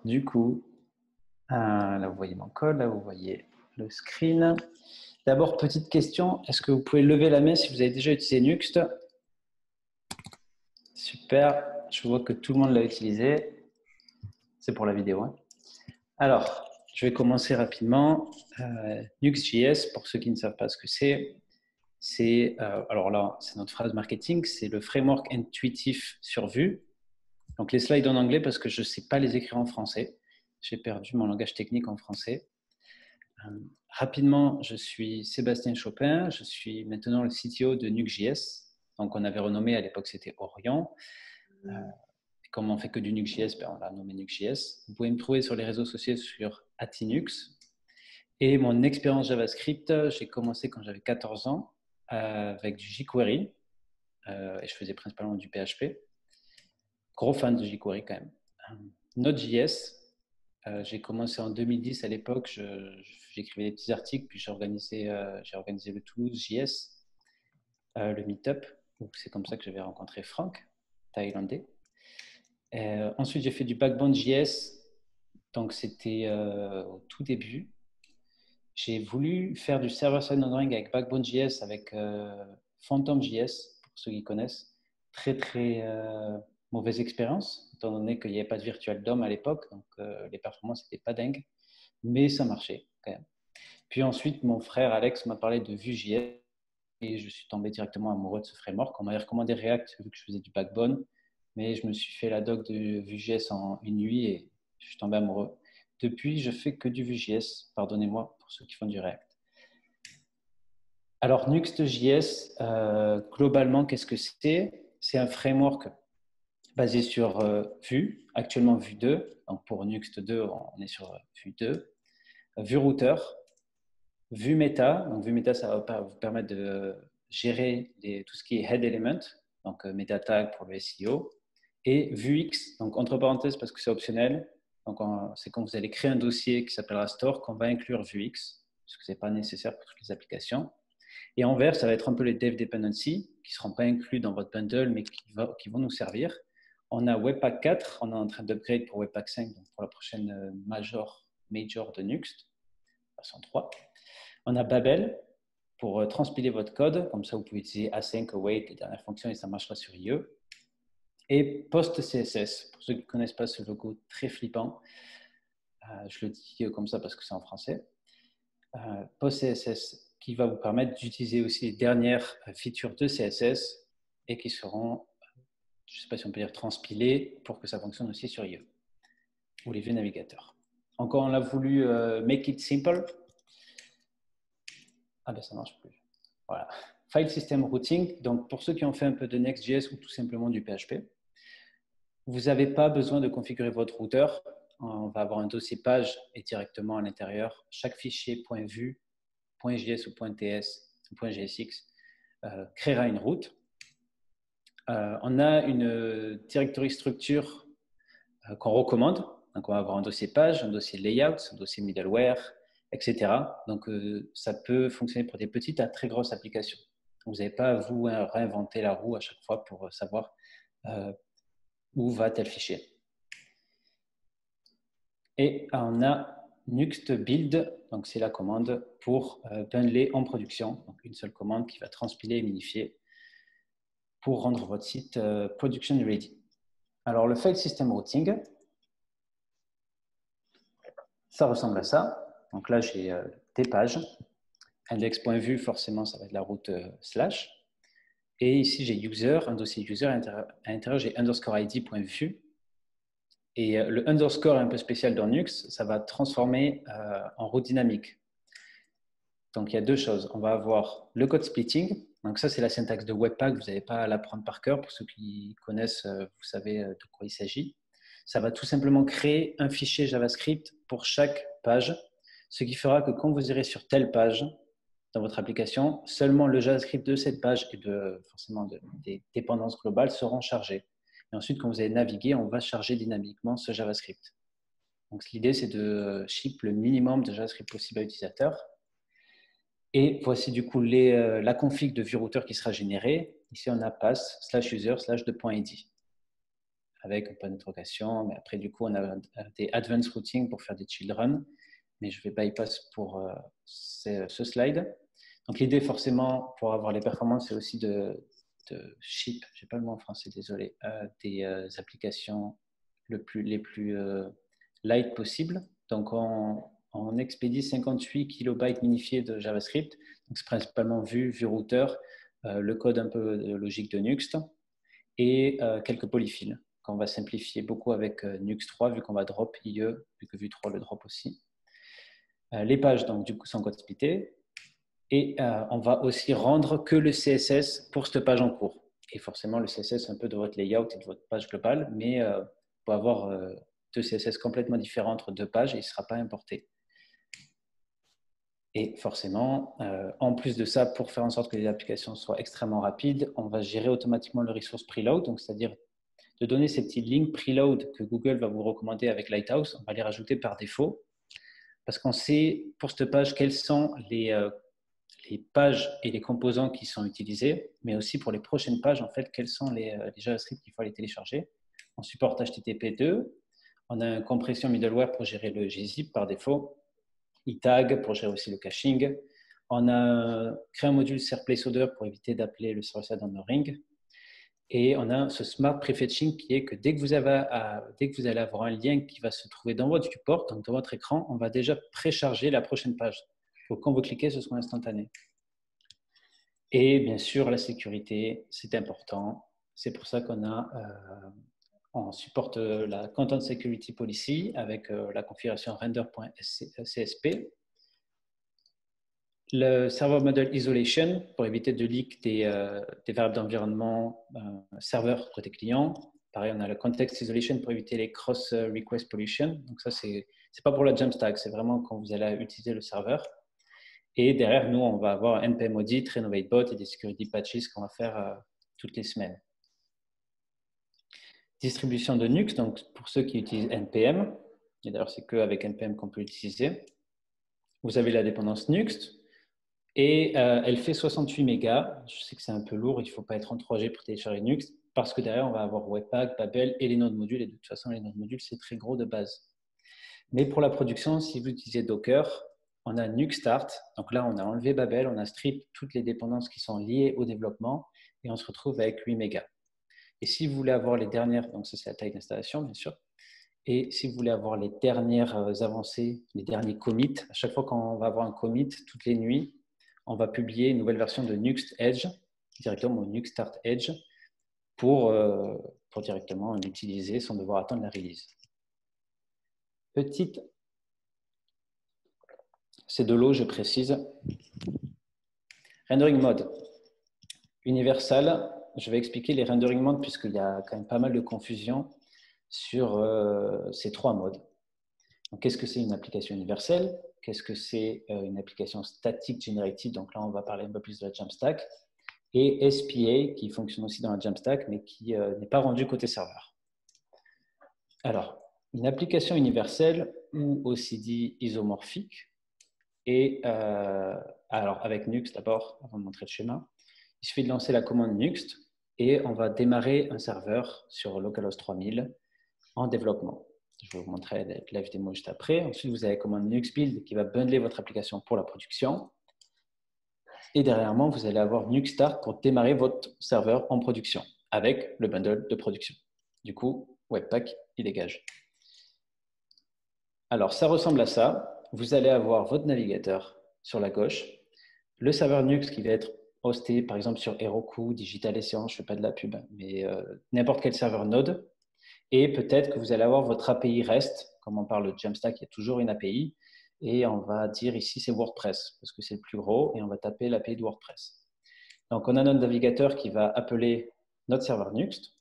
du coup, là, vous voyez mon code, là, vous voyez le screen. D'abord, petite question, est-ce que vous pouvez lever la main si vous avez déjà utilisé Nuxt? Super, je vois que tout le monde l'a utilisé. C'est pour la vidéo. Hein. Alors, je vais commencer rapidement. Nuxt.js, pour ceux qui ne savent pas ce que c'est alors là, c'est notre phrase marketing, c'est le framework intuitif sur Vue. Donc, les slides en anglais parce que je ne sais pas les écrire en français. J'ai perdu mon langage technique en français. Rapidement, je suis Sébastien Chopin. Je suis maintenant le CTO de Nuxt.js. Donc, on avait renommé à l'époque, c'était Orion. Comme on fait que du Nuxt.js, on l'a nommé Nuxt.js. Vous pouvez me trouver sur les réseaux sociaux sur @linux. Et mon expérience JavaScript, j'ai commencé quand j'avais 14 ans avec du jQuery. Et je faisais principalement du PHP. Gros fan de jQuery quand même. Node.js, j'ai commencé en 2010 à l'époque. J'écrivais des petits articles, puis j'ai organisé le Toulouse.js, le meet-up. C'est comme ça que j'avais rencontré Franck, thaïlandais. Ensuite, j'ai fait du Backbone.js. Donc, c'était au tout début. J'ai voulu faire du server-side rendering avec Backbone.js, avec Phantom.js, pour ceux qui connaissent. Très, très mauvaise expérience, étant donné qu'il n'y avait pas de Virtual DOM à l'époque, donc les performances n'étaient pas dingues, mais ça marchait quand même. Puis ensuite, mon frère Alex m'a parlé de Vue.js et je suis tombé directement amoureux de ce framework. On m'avait recommandé React vu que je faisais du Backbone, mais je me suis fait la doc de Vue.js en une nuit et je suis tombé amoureux. Depuis, je fais que du Vue.js, pardonnez-moi pour ceux qui font du React. Alors, Nuxt.js, globalement, qu'est-ce que c'est? C'est un framework basé sur Vue, actuellement Vue 2. Donc, pour Nuxt 2, on est sur Vue 2. Vue Router, Vue Meta. Donc, Vue Meta, ça va vous permettre de gérer tout ce qui est head element, donc meta tag pour le SEO. Et Vuex, donc entre parenthèses parce que c'est optionnel. Donc, c'est quand vous allez créer un dossier qui s'appellera Store qu'on va inclure Vuex, parce que ce n'est pas nécessaire pour toutes les applications. Et en vert, ça va être un peu les dev dependencies qui ne seront pas inclus dans votre bundle, mais qui vont nous servir. On a Webpack 4, on est en train d'upgrade pour Webpack 5, donc pour la prochaine major de Nuxt, version 3. On a Babel pour transpiler votre code, comme ça vous pouvez utiliser async, await, les dernières fonctions, et ça marchera sur IE. Et PostCSS, pour ceux qui ne connaissent pas ce logo très flippant, je le dis comme ça parce que c'est en français. PostCSS qui va vous permettre d'utiliser aussi les dernières features de CSS et qui seront, je ne sais pas si on peut dire transpilées pour que ça fonctionne aussi sur IE ou les vieux navigateurs. Encore, on a voulu make it simple. Ah ben ça ne marche plus. Voilà. File System Routing. Donc pour ceux qui ont fait un peu de Next.js ou tout simplement du PHP, vous n'avez pas besoin de configurer votre routeur. On va avoir un dossier page et directement à l'intérieur, chaque fichier .vue, .js ou .ts ou .gsx créera une route. On a une directory structure qu'on recommande. Donc, on va avoir un dossier page, un dossier layout, un dossier middleware, etc. Donc, ça peut fonctionner pour des petites à très grosses applications. Vous n'avez pas à vous réinventer la roue à chaque fois pour savoir où va tel fichier. Et on a Nuxt build, donc c'est la commande pour bundler en production. Donc, une seule commande qui va transpiler et minifier pour rendre votre site production ready. Alors, le file system routing, ça ressemble à ça. Donc là, j'ai des pages. Index.vue, forcément, ça va être la route slash. Et ici, j'ai user, un dossier user. À l'intérieur, j'ai underscore id.vue. Et le underscore est un peu spécial dans Nuxt. Ça va transformer en route dynamique. Donc, il y a deux choses. On va avoir le code splitting. Donc, ça, c'est la syntaxe de Webpack. Vous n'avez pas à l'apprendre par cœur. Pour ceux qui connaissent, vous savez de quoi il s'agit. Ça va tout simplement créer un fichier JavaScript pour chaque page, ce qui fera que quand vous irez sur telle page dans votre application, seulement le JavaScript de cette page et forcément des dépendances globales seront chargées. Et ensuite, quand vous allez naviguer, on va charger dynamiquement ce JavaScript. Donc, l'idée, c'est de ship le minimum de JavaScript possible à l'utilisateur. Et voici du coup la config de VueRouter qui sera générée. Ici, on a pass /user/2.id. avec un point d'interrogation. Mais après, du coup, on a des advanced routing pour faire des children. Mais je vais bypass pour ce slide. Donc, l'idée, forcément, pour avoir les performances, c'est aussi de ship, je n'ai pas le mot en français, désolé, des applications les plus light possible. Donc, on expédie 58 kilobytes minifiés de JavaScript. Donc, c'est principalement vue routeur, le code un peu logique de Nuxt et quelques polyfills qu'on va simplifier beaucoup avec Nuxt 3, vu qu'on va drop IE, vu que Vue 3 le drop aussi. Les pages, donc, du coup, sont code splitté. Et on va aussi rendre que le CSS pour cette page en cours. Et forcément, le CSS, c'est un peu de votre layout et de votre page globale, mais pour avoir deux CSS complètement différents entre deux pages, il ne sera pas importé. Et forcément, en plus de ça, pour faire en sorte que les applications soient extrêmement rapides, on va gérer automatiquement le resource preload, donc c'est-à-dire de donner ces petites lignes preload que Google va vous recommander avec Lighthouse, on va les rajouter par défaut, parce qu'on sait pour cette page quels sont les pages et les composants qui sont utilisés, mais aussi pour les prochaines pages, en fait, quels sont les JavaScript qu'il faut aller télécharger. On supporte HTTP2, on a une compression middleware pour gérer le gzip par défaut, eTag pour gérer aussi le caching, on a créé un module servPlaceholder pour éviter d'appeler le server-side rendering, et on a ce smart prefetching qui est que dès que vous allez avoir un lien qui va se trouver dans votre viewport, donc dans votre écran, on va déjà précharger la prochaine page. Donc, quand vous cliquez, ce sera instantané. Et bien sûr, la sécurité, c'est important. C'est pour ça on supporte la Content Security Policy avec la configuration render.csp. Le Server Model Isolation pour éviter de leak des variables d'environnement serveur côté client. Pareil, on a le Context Isolation pour éviter les cross-request pollution. Donc ça, c'est pas pour la Jamstack, c'est vraiment quand vous allez utiliser le serveur. Et derrière, nous, on va avoir NPM Audit, Renovate Bot et des security patches qu'on va faire toutes les semaines. Distribution de Nuxt, donc pour ceux qui utilisent NPM, et d'ailleurs, c'est qu'avec NPM qu'on peut l'utiliser. Vous avez la dépendance Nuxt, et elle fait 68 mégas. Je sais que c'est un peu lourd, il ne faut pas être en 3G pour télécharger Nuxt, parce que derrière, on va avoir Webpack, Babel et les nodes modules, et de toute façon, les nodes modules, c'est très gros de base. Mais pour la production, si vous utilisez Docker, on a Nuke Start. Donc là, on a enlevé Babel, on a strip toutes les dépendances qui sont liées au développement et on se retrouve avec 8 mégas. Et si vous voulez avoir les dernières, donc ça c'est la taille d'installation bien sûr, et si vous voulez avoir les dernières avancées, les derniers commits, à chaque fois qu'on va avoir un commit, toutes les nuits, on va publier une nouvelle version de Nuxt Edge, directement au Nuke Start Edge, pour directement l'utiliser sans devoir attendre la release. C'est de l'eau, je précise. Rendering mode. Universal, je vais expliquer les rendering modes puisqu'il y a quand même pas mal de confusion sur ces trois modes. Qu'est-ce que c'est une application universelle? Qu'est-ce que c'est une application statique générative? Donc là, on va parler un peu plus de la Jamstack. Et SPA, qui fonctionne aussi dans la Jamstack, mais qui n'est pas rendu côté serveur. Alors, une application universelle, ou aussi dit isomorphique, et alors avec Nuxt d'abord, avant de montrer le schéma, il suffit de lancer la commande Nuxt et on va démarrer un serveur sur localhost 3000 en développement. Je vais vous montrer la live démo juste après. Ensuite, vous avez la commande Nuxt build qui va bundler votre application pour la production. Et derrière moi, vous allez avoir Nuxt start pour démarrer votre serveur en production avec le bundle de production. Du coup, Webpack, il dégage. Alors, ça ressemble à ça. Vous allez avoir votre navigateur sur la gauche, le serveur Nuxt qui va être hosté par exemple sur Heroku, Digital Essence, je ne fais pas de la pub, mais n'importe quel serveur Node. Et peut-être que vous allez avoir votre API REST, comme on parle de Jamstack, il y a toujours une API. Et on va dire ici c'est WordPress, parce que c'est le plus gros, et on va taper l'API de WordPress. Donc on a notre navigateur qui va appeler notre serveur Nuxt.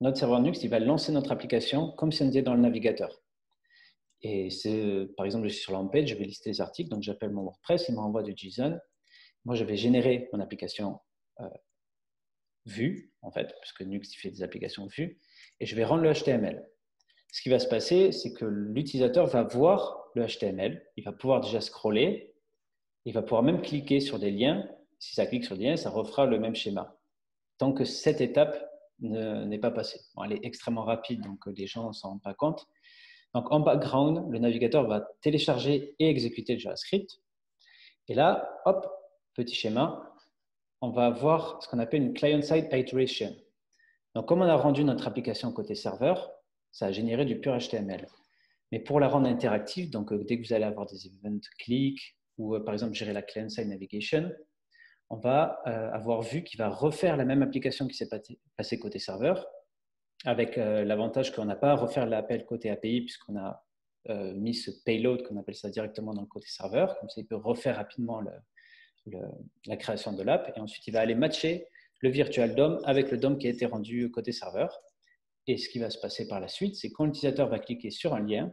Notre serveur Nuxt, il va lancer notre application comme si on était dans le navigateur. Et par exemple, je suis sur la home page, je vais lister les articles, donc j'appelle mon WordPress, il m'envoie du JSON. Moi, je vais générer mon application Vue, en fait, parce que Nuxt fait des applications Vue, et je vais rendre le HTML. Ce qui va se passer, c'est que l'utilisateur va voir le HTML, il va pouvoir déjà scroller, il va pouvoir même cliquer sur des liens. Si ça clique sur des liens, ça refera le même schéma. Tant que cette étape n'est pas passée. Bon, elle est extrêmement rapide, donc les gens ne s'en rendent pas compte. Donc, en background, le navigateur va télécharger et exécuter le JavaScript. Et là, hop, petit schéma, on va avoir ce qu'on appelle une client-side iteration. Donc, comme on a rendu notre application côté serveur, ça a généré du pur HTML. Mais pour la rendre interactive, donc dès que vous allez avoir des event clics ou par exemple gérer la client-side navigation, on va avoir vu qu'il va refaire la même application qui s'est passée côté serveur, avec l'avantage qu'on n'a pas à refaire l'appel côté API puisqu'on a mis ce payload, qu'on appelle ça directement dans le côté serveur. Comme ça, il peut refaire rapidement la création de l'app et ensuite il va aller matcher le virtual DOM avec le DOM qui a été rendu côté serveur. Et ce qui va se passer par la suite, c'est quand l'utilisateur va cliquer sur un lien,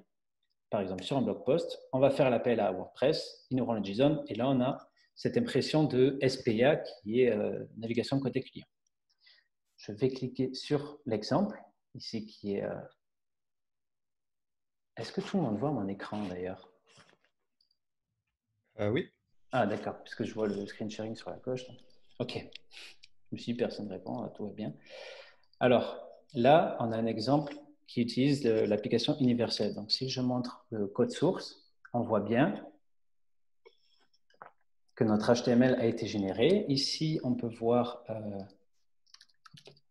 par exemple sur un blog post, on va faire l'appel à WordPress, il nous rend le JSON et là on a cette impression de SPA qui est navigation côté client. Je vais cliquer sur l'exemple ici qui est... Est-ce que tout le monde voit mon écran d'ailleurs? Oui. Ah d'accord, puisque je vois le screen sharing sur la gauche. Donc... Ok, je me suis dit personne ne répond, tout va bien. Alors là, on a un exemple qui utilise l'application universelle. Donc si je montre le code source, on voit bien que notre HTML a été généré. Ici, on peut voir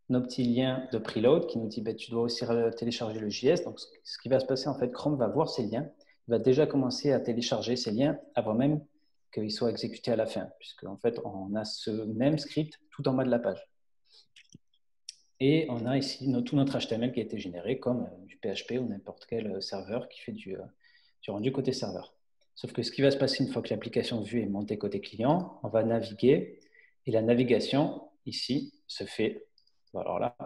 nos petits liens de preload qui nous dit bah, tu dois aussi télécharger le JS. Donc, ce qui va se passer, en fait, Chrome va voir ces liens. Il va déjà commencer à télécharger ces liens avant même qu'ils soient exécutés à la fin, puisque en fait, on a ce même script tout en bas de la page. Et on a ici tout notre HTML qui a été généré comme du PHP ou n'importe quel serveur qui fait du rendu côté serveur. Sauf que ce qui va se passer une fois que l'application vue est montée côté client, on va naviguer et la navigation ici se fait, alors là,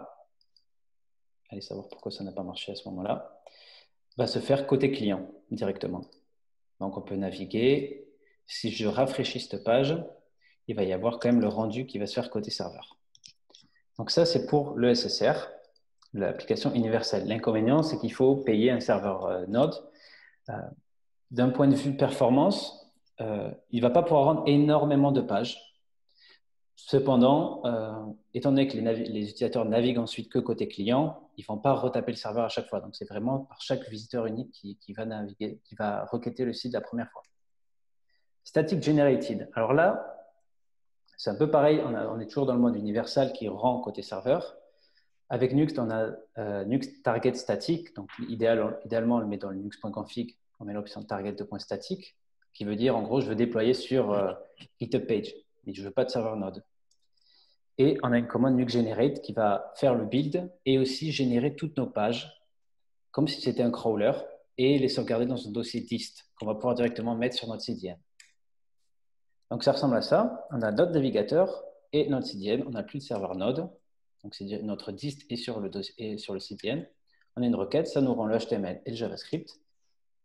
allez savoir pourquoi ça n'a pas marché à ce moment-là, va se faire côté client directement. Donc on peut naviguer, si je rafraîchis cette page, il va y avoir quand même le rendu qui va se faire côté serveur. Donc ça c'est pour le SSR, l'application universelle. L'inconvénient c'est qu'il faut payer un serveur Node. D'un point de vue performance, il ne va pas pouvoir rendre énormément de pages. Cependant, étant donné que les utilisateurs naviguent ensuite que côté client, ils ne vont pas retaper le serveur à chaque fois. Donc, c'est vraiment par chaque visiteur unique qui va naviguer, qui va requêter le site la première fois. Static Generated. Alors là, c'est un peu pareil. On est toujours dans le mode universal qui rend côté serveur. Avec Nuxt, on a Nuxt Target Static. Donc, idéalement, on le met dans le nuxt.config. On met l'option Target de point statique, qui veut dire, en gros, je veux déployer sur GitHub Page, mais je ne veux pas de serveur Node. Et on a une commande Nuxt Generate qui va faire le build et aussi générer toutes nos pages, comme si c'était un crawler, et les sauvegarder dans un dossier dist qu'on va pouvoir directement mettre sur notre CDN. Donc, ça ressemble à ça. On a notre navigateur et notre CDN. On n'a plus de serveur Node. Donc, notre dist est sur le CDN. On a une requête, ça nous rend le HTML et le JavaScript.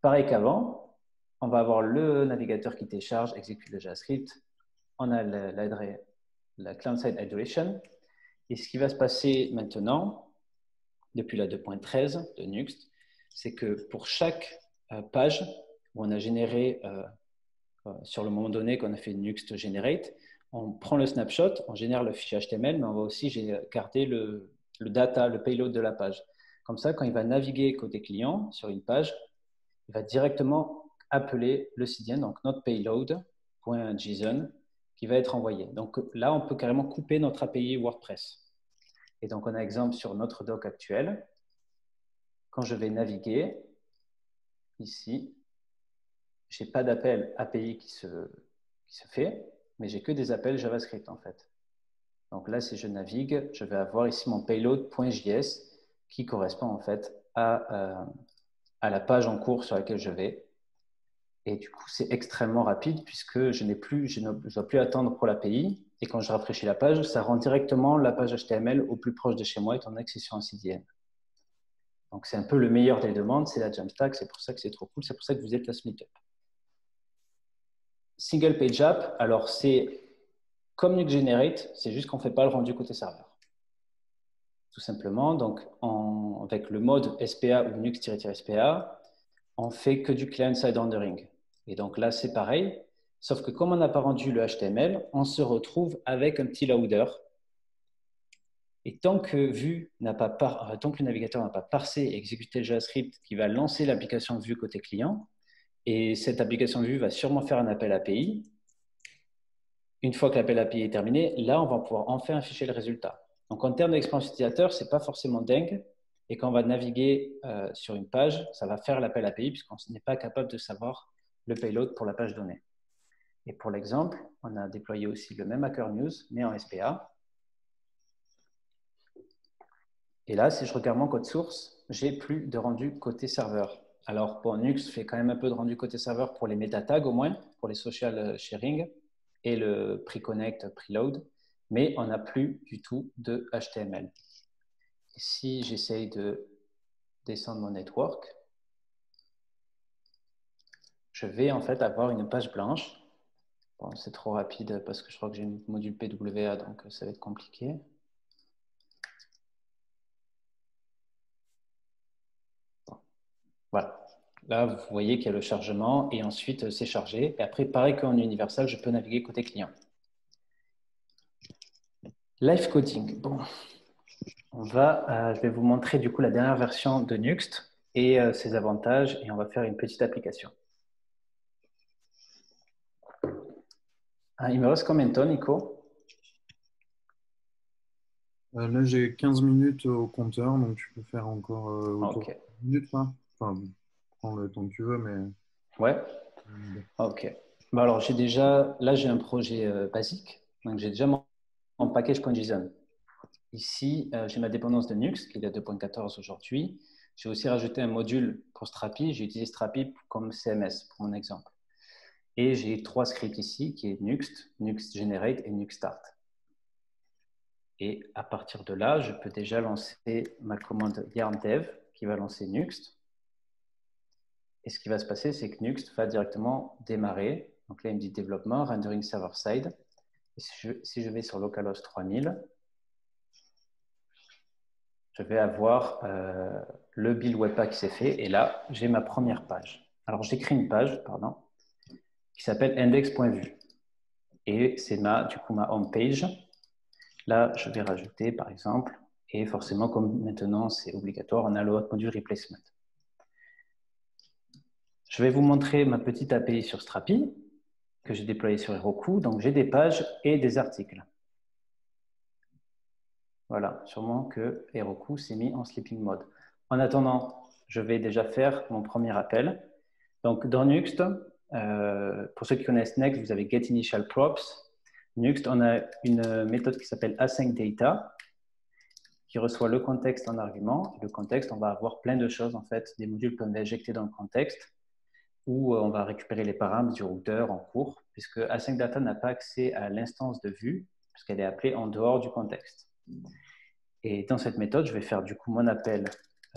Pareil qu'avant, on va avoir le navigateur qui télécharge, exécute le JavaScript. On a la client-side iteration. Et ce qui va se passer maintenant, depuis la 2.13 de Nuxt, c'est que pour chaque page où on a généré, sur le moment donné qu'on a fait Nuxt Generate, on prend le snapshot, on génère le fichier HTML, mais on va aussi garder le data, le payload de la page. Comme ça, quand il va naviguer côté client sur une page, il va directement appeler le CDN, donc notre payload.json, qui va être envoyé. Donc là, on peut carrément couper notre API WordPress. Et donc, on a exemple sur notre doc actuel. Quand je vais naviguer, ici, je n'ai pas d'appel API qui se fait, mais j'ai que des appels JavaScript en fait. Donc là, si je navigue, je vais avoir ici mon payload.js qui correspond en fait à la page en cours sur laquelle je vais. Et du coup, c'est extrêmement rapide puisque je ne dois plus attendre pour l'API. Et quand je rafraîchis la page, ça rend directement la page HTML au plus proche de chez moi, étant donné que c'est sur un CDN. Donc, c'est un peu le meilleur des demandes, c'est la Jamstack. C'est pour ça que c'est trop cool. C'est pour ça que vous êtes la Meetup. Single Page App, alors c'est comme Nuxt Generate, c'est juste qu'on ne fait pas le rendu côté serveur. Tout simplement, donc avec le mode SPA ou Nuxt-SPA, on fait que du client-side rendering. Et donc là, c'est pareil, sauf que comme on n'a pas rendu le HTML, on se retrouve avec un petit loader Et tant que le navigateur n'a pas parsé et exécuté le JavaScript qui va lancer l'application vue côté client, et cette application vue va sûrement faire un appel API. Une fois que l'appel API est terminé, là, on va pouvoir enfin afficher le résultat. Donc, en termes d'expérience utilisateur, ce n'est pas forcément dingue. Et quand on va naviguer sur une page, ça va faire l'appel API puisqu'on n'est pas capable de savoir le payload pour la page donnée. Et pour l'exemple, on a déployé aussi le même Hacker News, mais en SPA. Et là, si je regarde mon code source, j'ai plus de rendu côté serveur. Alors, bon, Nux fait quand même un peu de rendu côté serveur pour les metatags au moins, pour les social sharing et le pre-connect, preload, mais on n'a plus du tout de HTML. Et si j'essaye de descendre mon network, je vais en fait avoir une page blanche. Bon, c'est trop rapide parce que je crois que j'ai un module PWA, donc ça va être compliqué. Bon. Voilà. Là, vous voyez qu'il y a le chargement et ensuite c'est chargé. Et après, pareil qu'en Universal, je peux naviguer côté client. Live coding. Bon, je vais vous montrer du coup la dernière version de Nuxt et ses avantages et on va faire une petite application. Il me reste combien de temps, Nico? Là, j'ai 15 minutes au compteur, donc tu peux faire encore autour Ok. de 10 minutes, là. Enfin, prends le temps que tu veux, mais... Ouais. Ok. Bon, alors, là, j'ai un projet basique. Donc, j'ai déjà mon package.json. Ici, j'ai ma dépendance de Nuxt, qui est à 2.14 aujourd'hui. J'ai aussi rajouté un module pour Strapi. J'ai utilisé Strapi comme CMS, pour mon exemple. Et j'ai 3 scripts ici, qui est Nuxt, Nuxt Generate et Nuxt Start. Et à partir de là, je peux déjà lancer ma commande yarn dev qui va lancer Nuxt. Et ce qui va se passer, c'est que Nuxt va directement démarrer. Donc là, il me dit développement, rendering server side. Et si je vais sur localhost 3000, je vais avoir le build webpack qui s'est fait. Et là, j'ai ma première page. Alors, j'écris une page, pardon, qui s'appelle index.vue. Et c'est du coup, ma home page. Là, je vais rajouter, par exemple, et forcément, comme maintenant, c'est obligatoire, on a le hot module replacement. Je vais vous montrer ma petite API sur Strapi, que j'ai déployée sur Heroku. Donc, j'ai des pages et des articles. Voilà, sûrement que Heroku s'est mis en sleeping mode. En attendant, je vais déjà faire mon premier appel. Donc, dans Nuxt, pour ceux qui connaissent Next, vous avez getInitialProps. Nuxt, on a une méthode qui s'appelle async_data, qui reçoit le contexte en argument. Le contexte, on va avoir plein de choses, en fait. Des modules peuvent être injectés dans le contexte, où on va récupérer les paramètres du routeur en cours, puisque async_data n'a pas accès à l'instance de vue, puisqu'elle est appelée en dehors du contexte. Et dans cette méthode, je vais faire du coup mon appel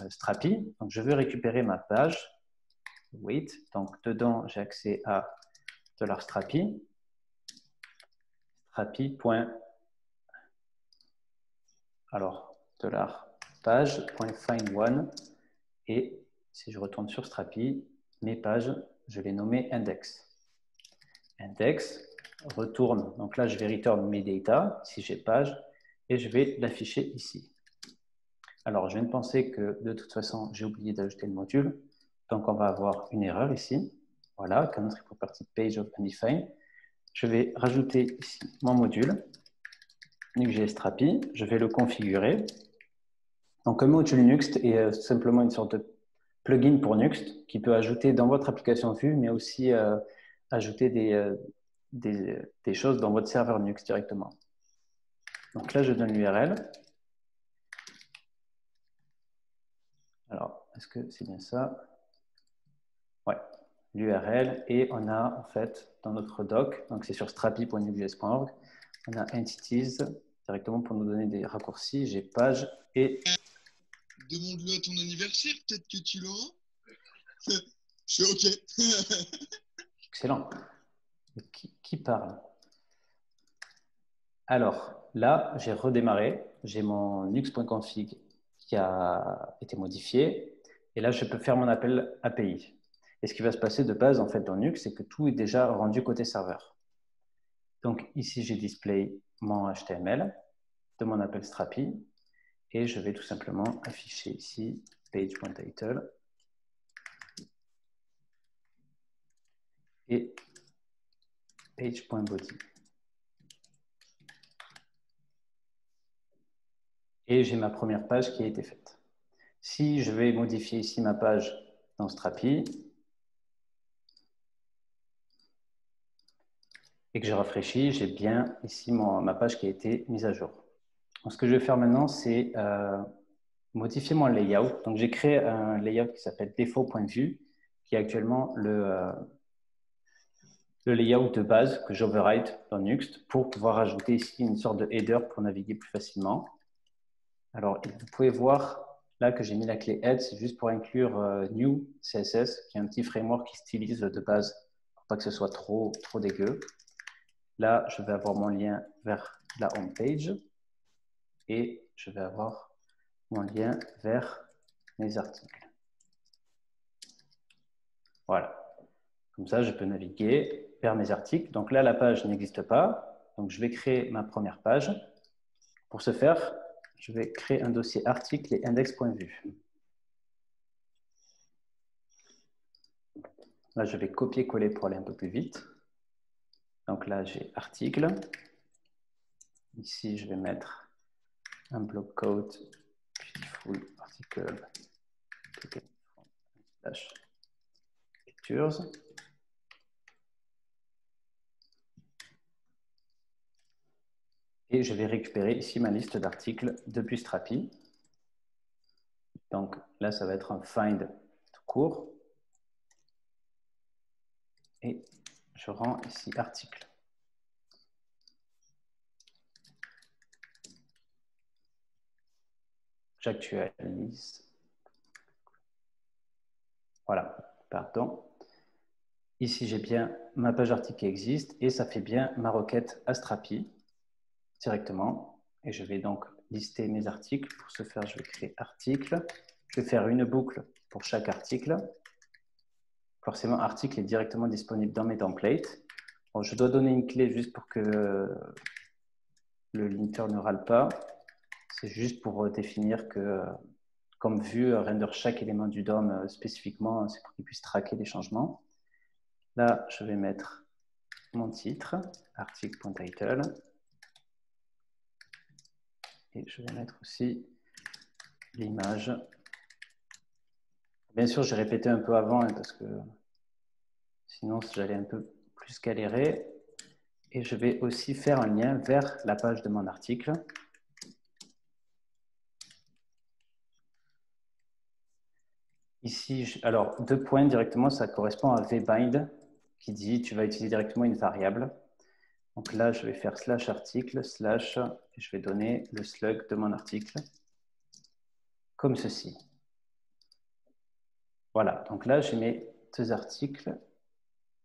Strapi. Donc, je veux récupérer ma page wait. Donc, dedans, j'ai accès à $Strapi. Strapi. Alors, $page.find1. Et si je retourne sur Strapi, mes pages, je les nommais index. Index retourne. Donc là, je vais return mes data, si j'ai page, et je vais l'afficher ici. Alors, je viens de penser que de toute façon, j'ai oublié d'ajouter le module. Donc, on va avoir une erreur ici. Voilà, country property page of undefined. Je vais rajouter ici mon module, Nuxt.js Strapi. Je vais le configurer. Donc, un module Nuxt est simplement une sorte de plugin pour Nuxt qui peut ajouter dans votre application Vue, mais aussi ajouter des choses dans votre serveur Nuxt directement. Donc là, je donne l'URL. Alors, est-ce que c'est bien ça? Ouais, l'URL. Et on a, en fait, dans notre doc, donc c'est sur strapi.nuxt.org, on a entities directement pour nous donner des raccourcis. J'ai page et... Demande-le à ton anniversaire, peut-être que tu l'auras. Je suis OK. Excellent. Qui parle? Alors, là, j'ai redémarré. J'ai mon nux.config qui a été modifié. Et là, je peux faire mon appel API. Et ce qui va se passer de base, en fait, dans Nux, c'est que tout est déjà rendu côté serveur. Donc, ici, j'ai display mon HTML de mon appel Strapi. Et je vais tout simplement afficher ici page.title et page.body. Et j'ai ma première page qui a été faite. Si je vais modifier ici ma page dans Strapi et que je rafraîchis, j'ai bien ici ma page qui a été mise à jour. Donc, ce que je vais faire maintenant, c'est modifier mon layout. Donc, j'ai créé un layout qui s'appelle défaut.vue, qui est actuellement le layout de base que j'override dans Nuxt pour pouvoir ajouter ici une sorte de header pour naviguer plus facilement. Alors, vous pouvez voir là que j'ai mis la clé Add, c'est juste pour inclure New CSS, qui est un petit framework qui stylise de base pour pas que ce soit trop dégueu. Là, je vais avoir mon lien vers la home page et je vais avoir mon lien vers mes articles. Voilà. Comme ça, je peux naviguer vers mes articles. Donc là, la page n'existe pas. Donc, je vais créer ma première page. Pour ce faire, je vais créer un dossier article et index.vue. Là, je vais copier-coller pour aller un peu plus vite. Donc là, j'ai article. Ici, je vais mettre un block code beautiful article slash pictures. Et je vais récupérer ici ma liste d'articles depuis Strapi. Donc là, ça va être un find tout court. Et je rends ici article. J'actualise. Voilà, pardon. Ici, j'ai bien ma page article qui existe et ça fait bien ma requête à Strapi directement. Et je vais donc lister mes articles. Pour ce faire, je vais créer article. Je vais faire une boucle pour chaque article. Forcément, article est directement disponible dans mes templates. Bon, je dois donner une clé juste pour que le linter ne râle pas. C'est juste pour définir que, comme vue, render chaque élément du DOM spécifiquement, c'est pour qu'il puisse traquer les changements. Là, je vais mettre mon titre, article.title. Et je vais mettre aussi l'image. Bien sûr, j'ai répété un peu avant, parce que sinon, j'allais un peu plus galérer. Et je vais aussi faire un lien vers la page de mon article. Ici, alors, 2 points directement, ça correspond à vbind, qui dit tu vas utiliser directement une variable. Donc là, je vais faire slash article, slash, et je vais donner le slug de mon article, comme ceci. Voilà, donc là, j'ai mes 2 articles,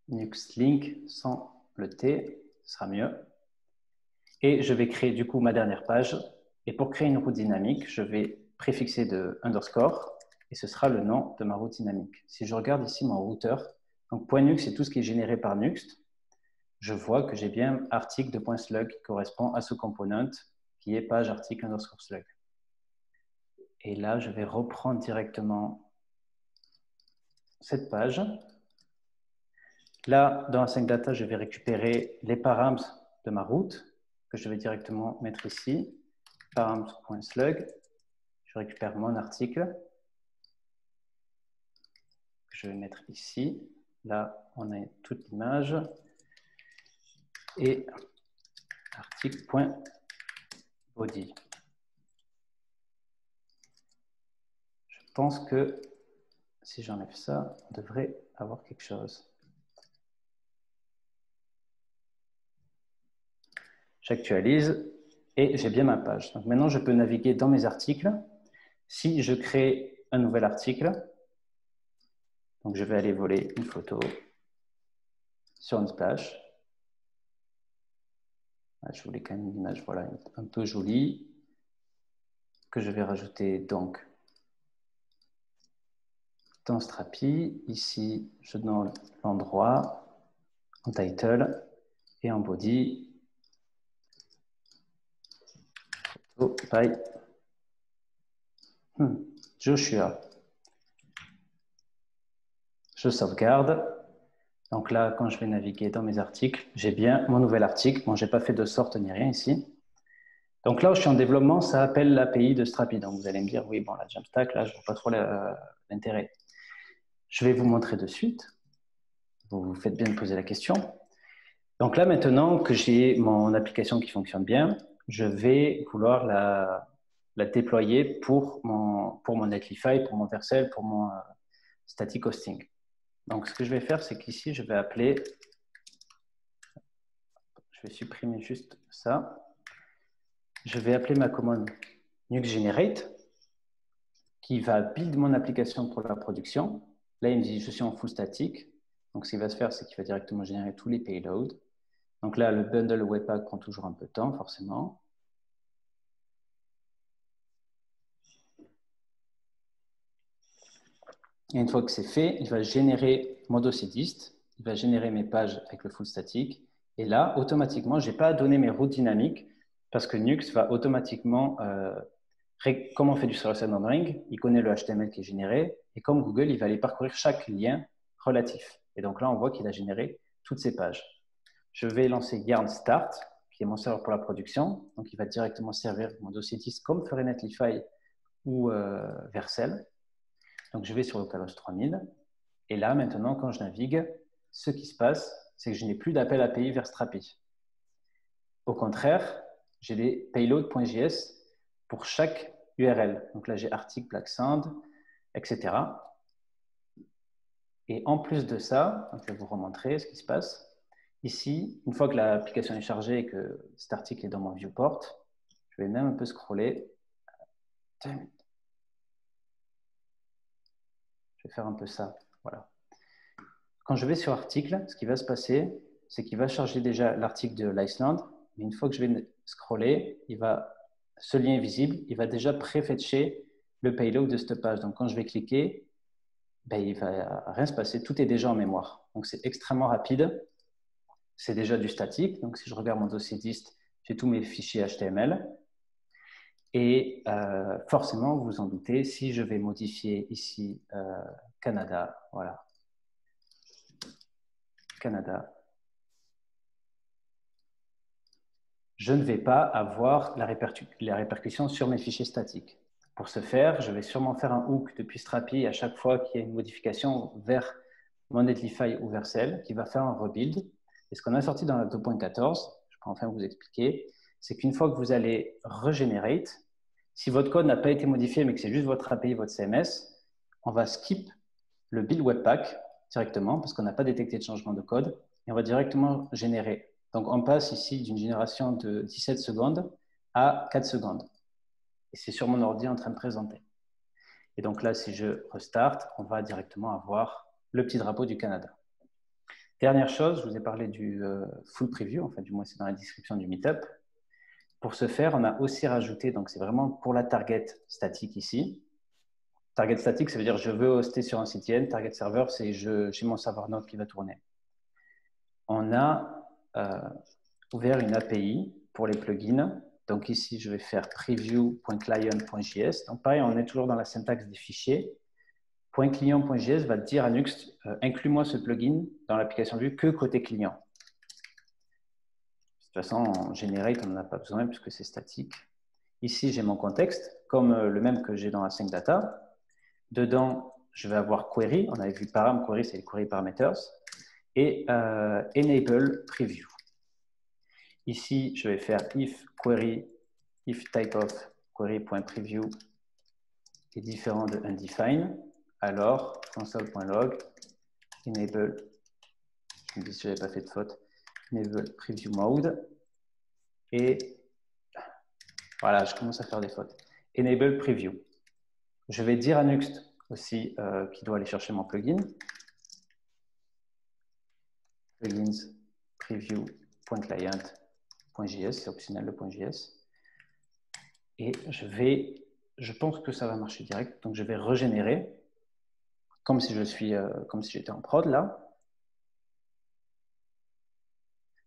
Nuxt link sans le T, ce sera mieux. Et je vais créer du coup ma dernière page. Et pour créer une route dynamique, je vais préfixer de underscore, et ce sera le nom de ma route dynamique. Si je regarde ici mon routeur, donc .nuxt, c'est tout ce qui est généré par Nuxt, je vois que j'ai bien article de .slug qui correspond à ce component qui est page article underscore slug. Et là, je vais reprendre directement cette page. Là, dans Async Data, je vais récupérer les paramètres de ma route que je vais directement mettre ici, paramètres.slug. Je récupère mon article que je vais mettre ici. Là, on a toute l'image. Et article.body. Je pense que si j'enlève ça, on devrait avoir quelque chose. J'actualise et j'ai bien ma page. Donc maintenant, je peux naviguer dans mes articles. Si je crée un nouvel article, donc je vais aller voler une photo sur une splash. Je voulais quand même une image voilà, un peu jolie que je vais rajouter donc dans Strapi. Ici, je donne l'endroit en title et en body. By Joshua. Je sauvegarde. Donc là, quand je vais naviguer dans mes articles, j'ai bien mon nouvel article. Bon, je n'ai pas fait de sorte ni rien ici. Donc là où je suis en développement, ça appelle l'API de Strapi. Donc vous allez me dire, oui, bon, la Jamstack, là, je ne vois pas trop l'intérêt. Je vais vous montrer de suite. Vous faites bien de poser la question. Donc là, maintenant que j'ai mon application qui fonctionne bien, je vais vouloir la déployer pour mon Netlify, pour mon Vercel, pour mon static hosting. Donc, ce que je vais faire, c'est qu'ici, je vais supprimer juste ça. Je vais appeler ma commande nuxt-generate qui va build mon application pour la production. Là, il me dit, je suis en full static. Donc, ce qu'il va se faire, c'est qu'il va directement générer tous les payloads. Donc là, le bundle Webpack prend toujours un peu de temps, forcément. Et une fois que c'est fait, il va générer mon dossier dist, il va générer mes pages avec le full static. Et là, automatiquement, je n'ai pas à donner mes routes dynamiques parce que Nuxt va automatiquement, comme on fait du server-side rendering, il connaît le HTML qui est généré. Et comme Google, il va aller parcourir chaque lien relatif. Et donc là, on voit qu'il a généré toutes ces pages. Je vais lancer Yarn Start, qui est mon serveur pour la production. Donc, il va directement servir mon dossier dist comme ferait Netlify ou Vercel. Donc, je vais sur localhost 3000. Et là, maintenant, quand je navigue, ce qui se passe, c'est que je n'ai plus d'appel API vers Strapi. Au contraire, j'ai des payload.js pour chaque URL. Donc là, j'ai article, black sand, etc. Et en plus de ça, je vais vous remontrer ce qui se passe. Ici, une fois que l'application est chargée et que cet article est dans mon viewport, je vais même un peu scroller. Je vais faire un peu ça. Voilà. Quand je vais sur article, ce qui va se passer, c'est qu'il va charger déjà l'article de l'Iceland. Mais une fois que je vais scroller, ce lien est visible, il va déjà pré-fetcher le payload de cette page. Donc, quand je vais cliquer, il ne va rien se passer. Tout est déjà en mémoire. Donc, c'est extrêmement rapide. C'est déjà du statique. Donc, si je regarde mon dossier dist, j'ai tous mes fichiers HTML. Et forcément, vous vous en doutez, si je vais modifier ici Canada, voilà, Canada, je ne vais pas avoir la répercussion sur mes fichiers statiques. Pour ce faire, je vais sûrement faire un hook depuis Strapi à chaque fois qu'il y a une modification vers mon Netlify ou Vercel qui va faire un rebuild. Et ce qu'on a sorti dans la 2.14, je peux enfin vous expliquer, c'est qu'une fois que vous allez regenerate, si votre code n'a pas été modifié mais que c'est juste votre API, votre CMS, on va skip le build Webpack directement parce qu'on n'a pas détecté de changement de code et on va directement générer. Donc, on passe ici d'une génération de 17 secondes à 4 secondes. Et c'est sur mon ordi en train de présenter. Et donc là, si je restart, on va directement avoir le petit drapeau du Canada. Dernière chose, je vous ai parlé du full preview, enfin du moins c'est dans la description du meetup. Pour ce faire, on a aussi rajouté, donc c'est vraiment pour la target statique ici. Target statique, ça veut dire je veux hoster sur un CDN. Target server, c'est j'ai mon serveur node qui va tourner. On a ouvert une API pour les plugins. Donc ici, je vais faire preview.client.js. Donc pareil, on est toujours dans la syntaxe des fichiers. .client.js va dire à Nuxt, inclus-moi ce plugin dans l'application vue que côté client. De toute façon, en generate, on n'en a pas besoin puisque c'est statique. Ici, j'ai mon contexte, comme le même que j'ai dans la sync data. Dedans, je vais avoir query. On avait vu param, query, c'est les query parameters. Et enable preview. Ici, je vais faire if query, if type of query.preview est différent de undefined. Alors, console.log, enable, je me dis si je n'avais pas fait de faute, enable preview mode. Et voilà, je commence à faire des fautes. Enable preview. Je vais dire à Nuxt aussi qu'il doit aller chercher mon plugin. Plugins preview.client.js, c'est optionnel le .js. Et je pense que ça va marcher direct. Donc je vais régénérer comme si j'étais en prod là.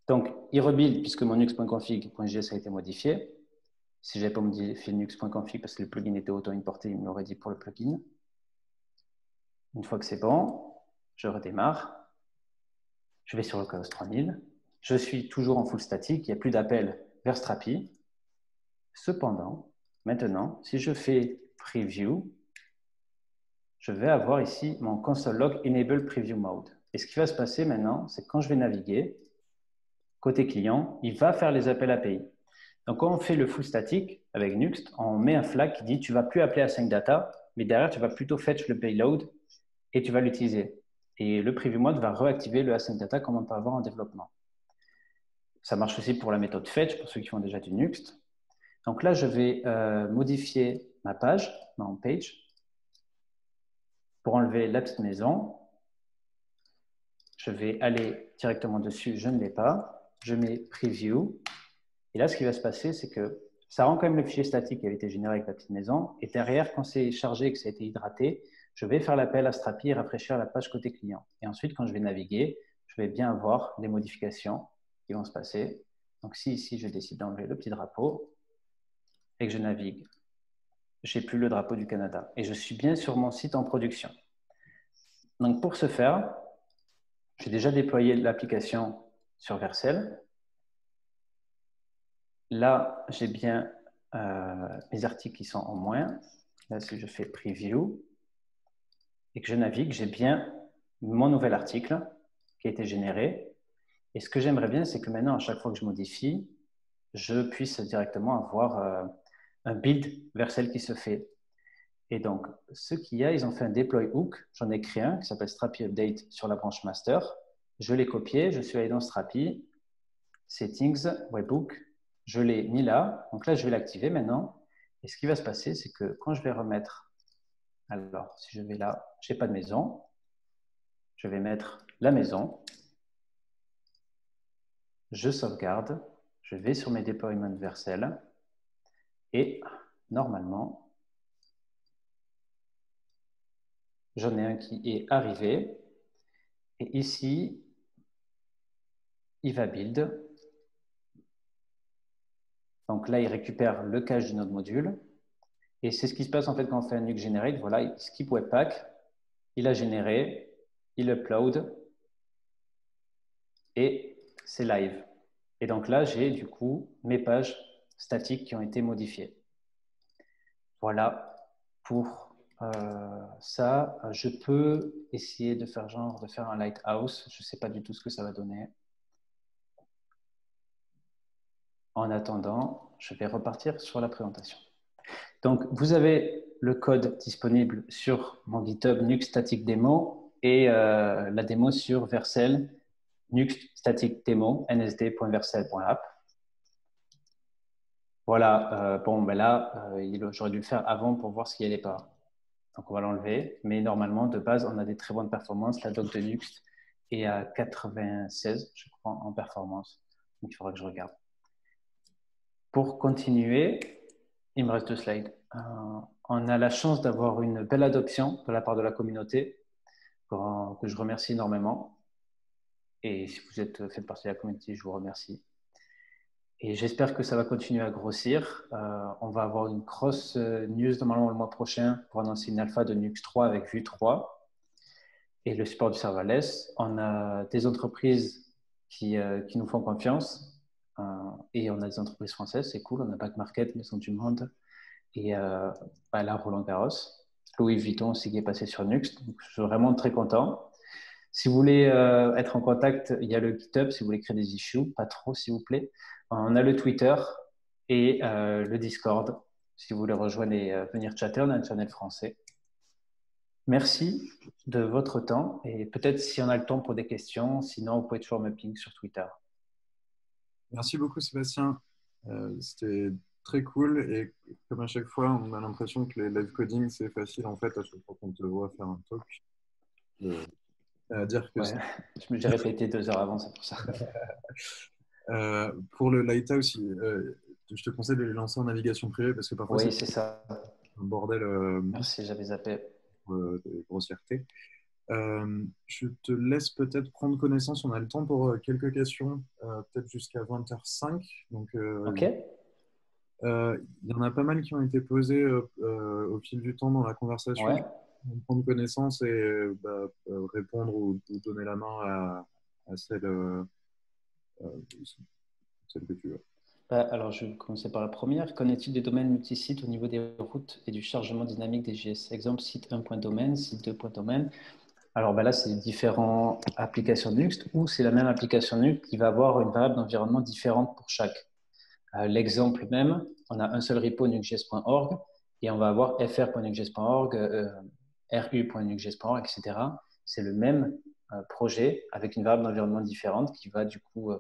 Donc il rebuild puisque mon nuxt.config.js a été modifié. Si je n'avais pas modifié nux.config parce que le plugin était auto-importé, il me l'aurait dit pour le plugin. Une fois que c'est bon, je redémarre. Je vais sur le localhost 3000. Je suis toujours en full statique, il n'y a plus d'appel vers Strapi. Cependant, maintenant, si je fais preview, je vais avoir ici mon console log enable preview mode. Et ce qui va se passer maintenant, c'est que quand je vais naviguer, côté client, il va faire les appels API. Donc, quand on fait le full static avec Nuxt, on met un flag qui dit tu ne vas plus appeler async data, mais derrière, tu vas plutôt fetch le payload et tu vas l'utiliser. Et le preview mode va réactiver le async data comme on peut avoir en développement. Ça marche aussi pour la méthode fetch, pour ceux qui font déjà du Nuxt. Donc là, je vais modifier ma page, ma home page, pour enlever la petite maison. Je vais aller directement dessus, je ne l'ai pas. Je mets preview. Et là, ce qui va se passer, c'est que ça rend quand même le fichier statique qui avait été généré avec la petite maison. Et derrière, quand c'est chargé et que ça a été hydraté, je vais faire l'appel à Strapi et rafraîchir la page côté client. Et ensuite, quand je vais naviguer, je vais bien avoir les modifications qui vont se passer. Donc, si ici, je décide d'enlever le petit drapeau et que je navigue, je n'ai plus le drapeau du Canada. Et je suis bien sur mon site en production. Donc, pour ce faire, j'ai déjà déployé l'application sur Vercel. Là, j'ai bien mes articles qui sont en moins. Là, si je fais preview et que je navigue, j'ai bien mon nouvel article qui a été généré. Et ce que j'aimerais bien, c'est que maintenant, à chaque fois que je modifie, je puisse directement avoir un build Vercel qui se fait. Et donc, ce qu'il y a, ils ont fait un deploy hook. J'en ai créé un qui s'appelle Strapi Update sur la branche master. Je l'ai copié, je suis allé dans Strapi, Settings, Webhook. Je l'ai mis là. Donc là, je vais l'activer maintenant. Et ce qui va se passer, c'est que quand je vais remettre, alors si je vais là, je n'ai pas de maison. Je vais mettre la maison. Je sauvegarde. Je vais sur mes deployments Vercel. Et normalement, j'en ai un qui est arrivé. Et ici, il va build. Donc là, il récupère le cache du node module. Et c'est ce qui se passe en fait quand on fait un nuke generate. Voilà, il skip webpack, il a généré, il upload et c'est live. Et donc là, j'ai du coup mes pages statiques qui ont été modifiées. Voilà pour ça. Je peux essayer de faire un lighthouse. Je ne sais pas du tout ce que ça va donner. En attendant, je vais repartir sur la présentation. Donc, vous avez le code disponible sur mon GitHub Nuxt Static Demo et la démo sur Vercel Nuxt Static Demo nsd.vercel.app. Voilà, bon, ben là, j'aurais dû le faire avant pour voir ce qui n'allait pas. Donc, on va l'enlever. Mais normalement, de base, on a des très bonnes performances. La doc de Nuxt est à 96, je crois, en performance. Donc, il faudra que je regarde. Pour continuer, il me reste 2 slides. On a la chance d'avoir une belle adoption de la part de la communauté, que je remercie énormément. Et si vous faites partie de la communauté, je vous remercie. Et j'espère que ça va continuer à grossir. On va avoir une grosse news normalement le mois prochain pour annoncer une alpha de Nuxt 3 avec Vue 3 et le support du serverless. On a des entreprises qui nous font confiance et on a des entreprises françaises, c'est cool. On a Back Market, Maison du Monde et là, Roland Garros. Louis Vuitton aussi qui est passé sur Nuxt. Donc, je suis vraiment très content. Si vous voulez être en contact, il y a le GitHub si vous voulez créer des issues, pas trop s'il vous plaît. On a le Twitter et le Discord si vous voulez rejoindre et venir chatter. On a un channel français. Merci de votre temps et peut-être si on a le temps pour des questions, sinon vous pouvez toujours me ping sur Twitter. Merci beaucoup, Sébastien. C'était très cool et comme à chaque fois, on a l'impression que les live coding, c'est facile en fait à chaque fois qu'on te voit faire un talk. À dire que ouais, je me suis répété 2 heures avant, c'est pour ça. Pour le Lighthouse, je te conseille de les lancer en navigation privée parce que parfois Oui, c'est ça. un bordel. Merci, j'avais zappé. De grossièreté. Je te laisse peut-être prendre connaissance. On a le temps pour quelques questions, peut-être jusqu'à 20h05. Donc, OK. Il y en a pas mal qui ont été posés au fil du temps dans la conversation. Ouais. Prendre connaissance et répondre ou donner la main à celle que tu veux. Alors, je vais commencer par la première. Qu'en est-il des domaines multisites au niveau des routes et du chargement dynamique des JS? Exemple, site 1.domaine, site 2.domaine. Alors là, c'est différentes applications Nuxt ou c'est la même application Nuxt qui va avoir une variable d'environnement différente pour chaque. L'exemple même, on a un seul repo nuxjs.org et on va avoir fr.nuxjs.org, ru.nuxjs.org, etc. C'est le même projet avec une variable d'environnement différente qui va du coup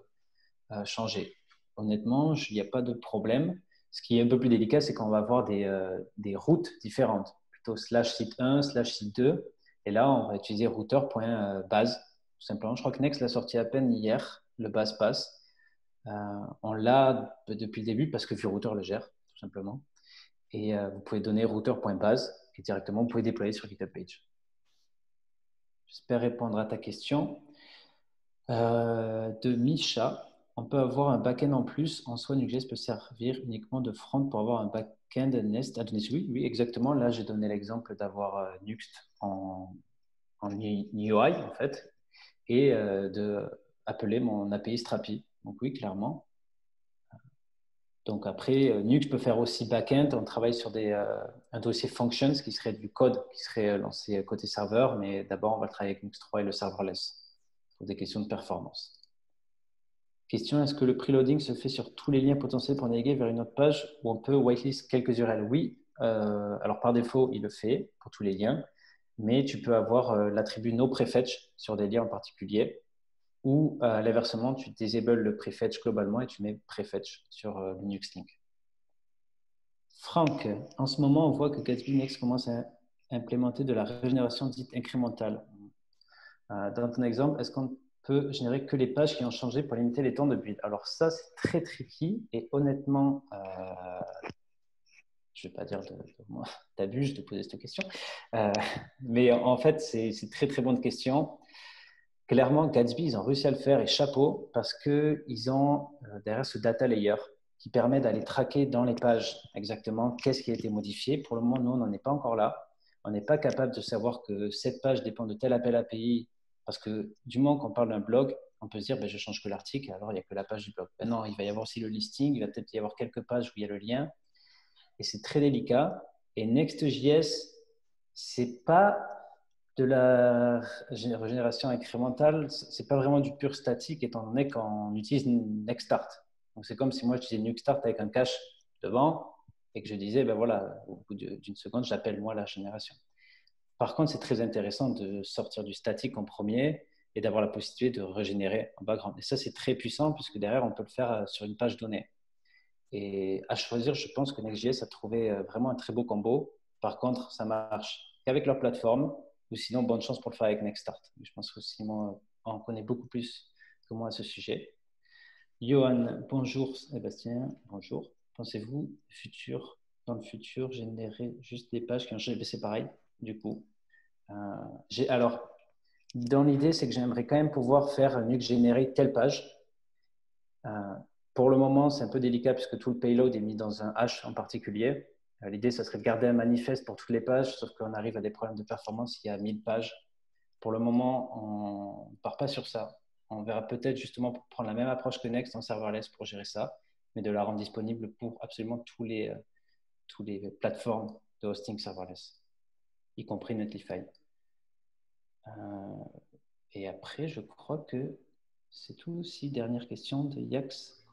changer. Honnêtement, il n'y a pas de problème. Ce qui est un peu plus délicat, c'est qu'on va avoir des routes différentes, plutôt slash site 1, slash site 2. Et là, on va utiliser router.base, tout simplement. Je crois que Next l'a sorti à peine hier, le base pass. On l'a depuis le début parce que VueRouter le gère, tout simplement. Et vous pouvez donner router.base et directement, vous pouvez déployer sur GitHub Page. J'espère répondre à ta question. De Misha, on peut avoir un backend en plus. En soi, Nuxt.js peut servir uniquement de front pour avoir un backend Nest à donner. Oui, oui, exactement. Là, j'ai donné l'exemple d'avoir Nuxt en UI, en fait, et d'appeler mon API Strapi. Donc oui, clairement. Donc après, Nuxt peut faire aussi backend. On travaille sur un dossier functions qui serait du code qui serait lancé côté serveur, mais d'abord, on va travailler avec Nuxt 3 et le serverless pour des questions de performance. Question, est-ce que le preloading se fait sur tous les liens potentiels pour naviguer vers une autre page où on peut whitelist quelques URL? Oui, alors par défaut, il le fait pour tous les liens, mais tu peux avoir l'attribut noPrefetch sur des liens en particulier ou à l'inversement, tu disables le prefetch globalement et tu mets prefetch sur le Nuxt Link. Franck, en ce moment, on voit que Gatsby Next commence à implémenter de la régénération dite incrémentale. Dans ton exemple, est-ce qu'on peut générer que les pages qui ont changé pour limiter les temps de build? Alors ça, c'est très tricky et honnêtement, je ne vais pas dire t'abuses de poser cette question, mais en fait, c'est très très bonne question. Clairement, Gatsby, ils ont réussi à le faire et chapeau parce qu'ils ont derrière ce data layer qui permet d'aller traquer dans les pages exactement qu'est-ce qui a été modifié. Pour le moment, nous, on n'en est pas encore là. On n'est pas capable de savoir que cette page dépend de tel appel API parce que du moment qu'on parle d'un blog, on peut se dire ben, je change que l'article, alors il n'y a que la page du blog. Ben non, il va y avoir aussi le listing, il va peut-être y avoir quelques pages où il y a le lien et c'est très délicat. Et Next.js, c'est pas de la régénération incrémentale, c'est pas vraiment du pur statique étant donné qu'on utilise Nextstart. Donc c'est comme si moi j'utilisais Nextstart avec un cache devant et que je disais ben voilà, au bout d'une seconde, j'appelle moi la génération. Par contre, c'est très intéressant de sortir du statique en premier et d'avoir la possibilité de régénérer en background. Et ça, c'est très puissant puisque derrière, on peut le faire sur une page donnée. Et à choisir, je pense que Next.js a trouvé vraiment un très beau combo. Par contre, ça marche qu'avec leur plateforme, ou sinon, bonne chance pour le faire avec Nextstart. Je pense que Simon en connaît beaucoup plus que moi à ce sujet. Johan, bonjour. Sébastien, bonjour. Pensez-vous dans le futur, générer juste des pages qui ont changé? C'est pareil, du coup. Alors, dans l'idée, c'est que j'aimerais quand même pouvoir faire Nuxt générer telle page. Pour le moment, c'est un peu délicat puisque tout le payload est mis dans un hash en particulier. L'idée, ça serait de garder un manifeste pour toutes les pages, sauf qu'on arrive à des problèmes de performance il y a 1000 pages. Pour le moment, on ne part pas sur ça. On verra peut-être justement pour prendre la même approche que Next en serverless pour gérer ça, mais de la rendre disponible pour absolument tous les plateformes de hosting serverless, y compris Netlify. Et après, je crois que c'est tout aussi. Dernière question de Yax.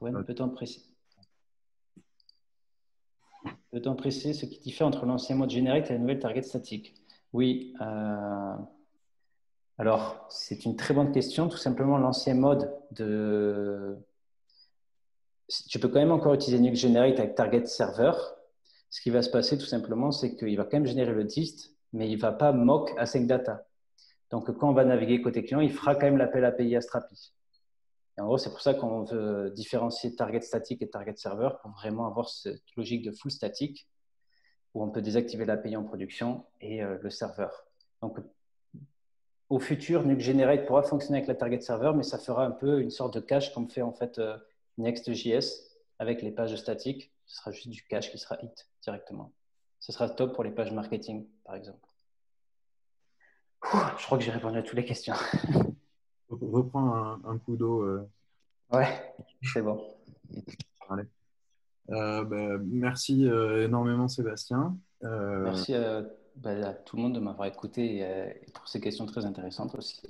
Peut-on préciser ce qui diffère entre l'ancien mode générique et la nouvelle target statique? Oui. Alors, c'est une très bonne question. Tout simplement, l'ancien mode tu peux quand même encore utiliser Nuxt Generate avec target server. Ce qui va se passer, tout simplement, c'est qu'il va quand même générer le dist, mais il ne va pas mock async data. Donc, quand on va naviguer côté client, il fera quand même l'appel API à Strapi. Et en gros, c'est pour ça qu'on veut différencier target statique et target server pour vraiment avoir cette logique de full statique où on peut désactiver l'API en production et le serveur. Donc, au futur, Nuxt Generate pourra fonctionner avec la target server, mais ça fera un peu une sorte de cache comme fait en fait Next.js avec les pages statiques Ce sera juste du cash qui sera hit directement. Ce sera top pour les pages marketing, par exemple. Je crois que j'ai répondu à toutes les questions. Reprends un coup d'eau. Ouais, c'est bon. Allez. Merci énormément, Sébastien. Merci à tout le monde de m'avoir écouté et pour ces questions très intéressantes aussi.